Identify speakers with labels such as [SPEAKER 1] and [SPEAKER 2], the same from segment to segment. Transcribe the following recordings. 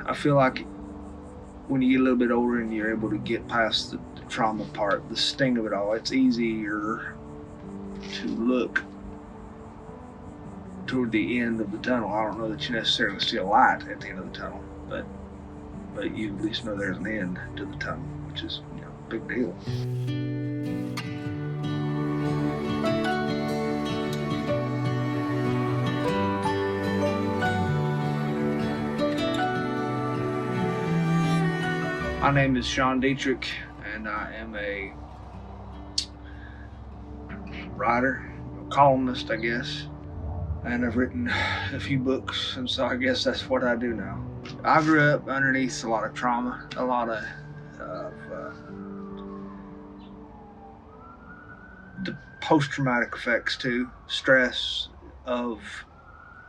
[SPEAKER 1] I feel like when you get a little bit older and you're able to get past the trauma part, the sting of it all, it's easier to look toward the end of the tunnel. I don't know that you necessarily see a light at the end of the tunnel, but you at least know there's an end to the tunnel, which is, a big deal. My name is Sean Dietrich, and I am a writer, a columnist, I guess. And I've written a few books, and so I guess that's what I do now. I grew up underneath a lot of trauma, a lot of the post-traumatic effects too, stress of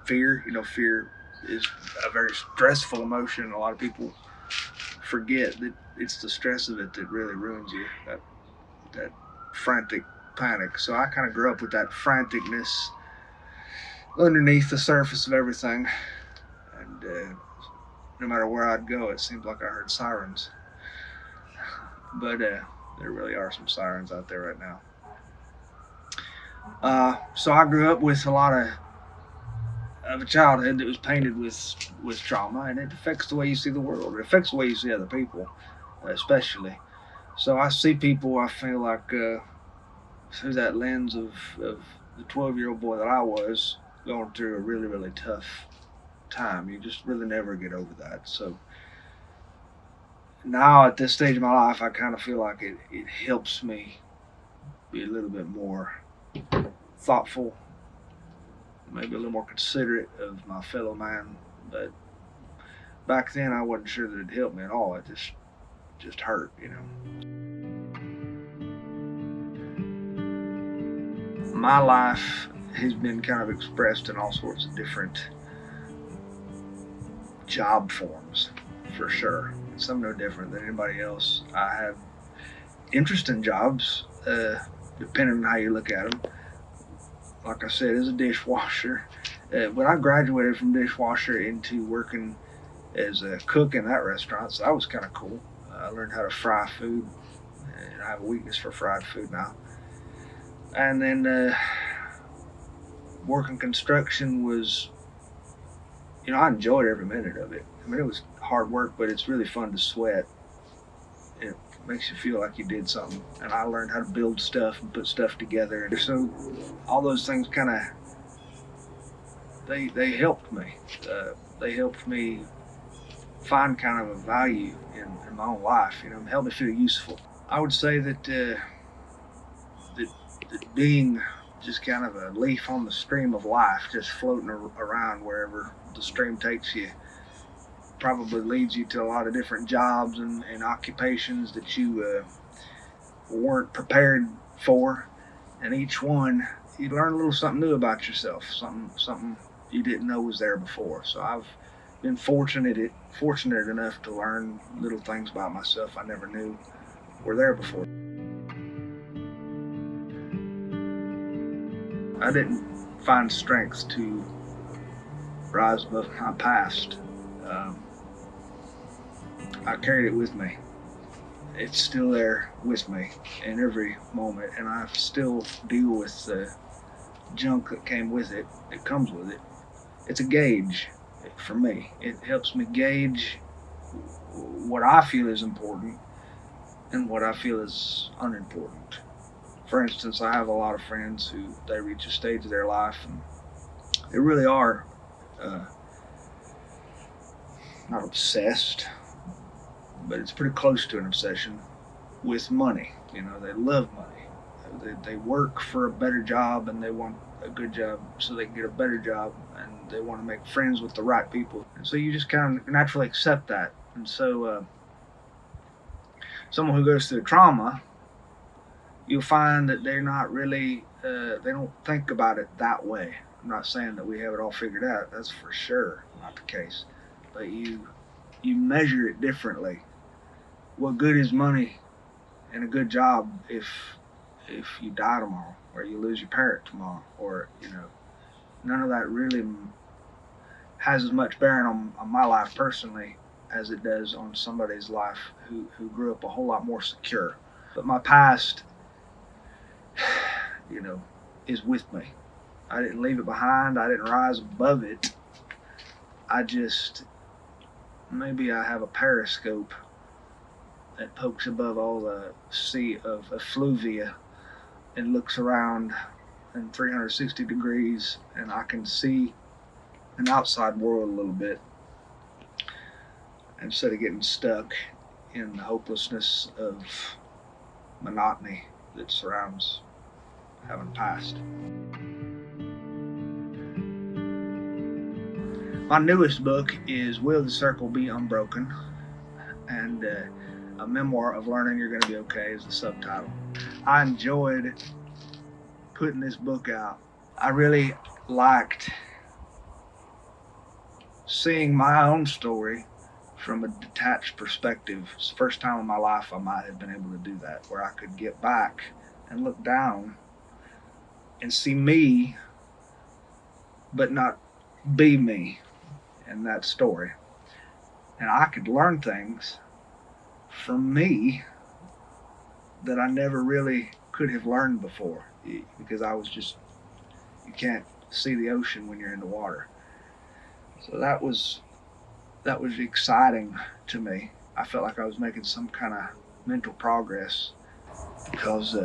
[SPEAKER 1] fear. Fear is a very stressful emotion. A lot of people forget that it's the stress of it that really ruins you, that frantic panic. So I kind of grew up with that franticness underneath the surface of everything, and no matter where I'd go, it seemed like I heard sirens. But there really are some sirens out there right now. So I grew up with a lot of a childhood that was painted with trauma, and it affects the way you see the world. It affects the way you see other people, especially. So I see people, I feel like, through that lens of the 12-year-old boy that I was, going through a really, really tough time. You just really never get over that. So now at this stage of my life, I kind of feel like it helps me be a little bit more thoughtful, maybe a little more considerate of my fellow man. But back then, I wasn't sure that it helped me at all. It just hurt. My life has been kind of expressed in all sorts of different job forms, for sure. Some no different than anybody else. I have interesting jobs, depending on how you look at them. Like I said, as a dishwasher, when I graduated from dishwasher into working as a cook in that restaurant, so that was kind of cool. I learned how to fry food, and I have a weakness for fried food now. And then working construction was, I enjoyed every minute of it. I mean, it was hard work, but it's really fun to sweat. It makes you feel like you did something. And I learned how to build stuff and put stuff together. And so all those things kind of, they helped me. They helped me find kind of a value in my own life, helped me feel useful. I would say that being just kind of a leaf on the stream of life, just floating around wherever the stream takes you, probably leads you to a lot of different jobs and occupations that you weren't prepared for, and each one you learn a little something new about yourself, something you didn't know was there before. So I've been fortunate enough to learn little things about myself I never knew were there before. I didn't find strength to rise above my past. I carried it with me. It's still there with me in every moment, and I still deal with the junk that came with it. It comes with it. It's a gauge for me. It helps me gauge what I feel is important and what I feel is unimportant. For instance, I have a lot of friends who they reach a stage of their life and they really are not obsessed, but it's pretty close to an obsession with money. They love money. They work for a better job and they want a good job so they can get a better job, and they want to make friends with the right people. And so you just kind of naturally accept that. And so someone who goes through trauma, you'll find that they're not really, they don't think about it that way. I'm not saying that we have it all figured out. That's for sure not the case. But you measure it differently. What good is money and a good job if you die tomorrow, or you lose your parent tomorrow, or none of that really has as much bearing on my life personally as it does on somebody's life who grew up a whole lot more secure. But my past, you know, is with me. I didn't leave it behind. I didn't rise above it. Maybe I have a periscope that pokes above all the sea of effluvia and looks around in 360 degrees, and I can see an outside world a little bit instead of getting stuck in the hopelessness of monotony that surrounds having passed. My newest book is Will the Circle Be Unbroken? And a memoir of learning you're going to be okay is the subtitle. I enjoyed putting this book out. I really liked seeing my own story from a detached perspective. It's the first time in my life I might have been able to do that, where I could get back and look down and see me, but not be me in that story. And I could learn things from me that I never really could have learned before, because you can't see the ocean when you're in the water. So that was exciting to me. I felt like I was making some kind of mental progress, because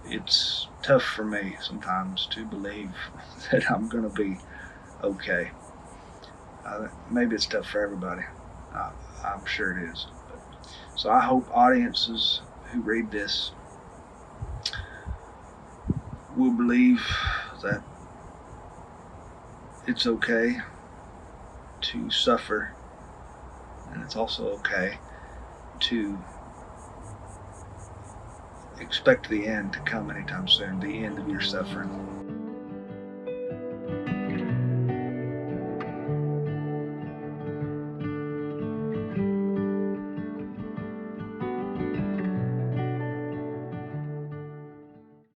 [SPEAKER 1] it's tough for me sometimes to believe that I'm going to be okay. Maybe it's tough for everybody. I'm sure it is. So I hope audiences who read this will believe that it's okay to suffer, and it's also okay to expect the end to come anytime soon, the end of your suffering.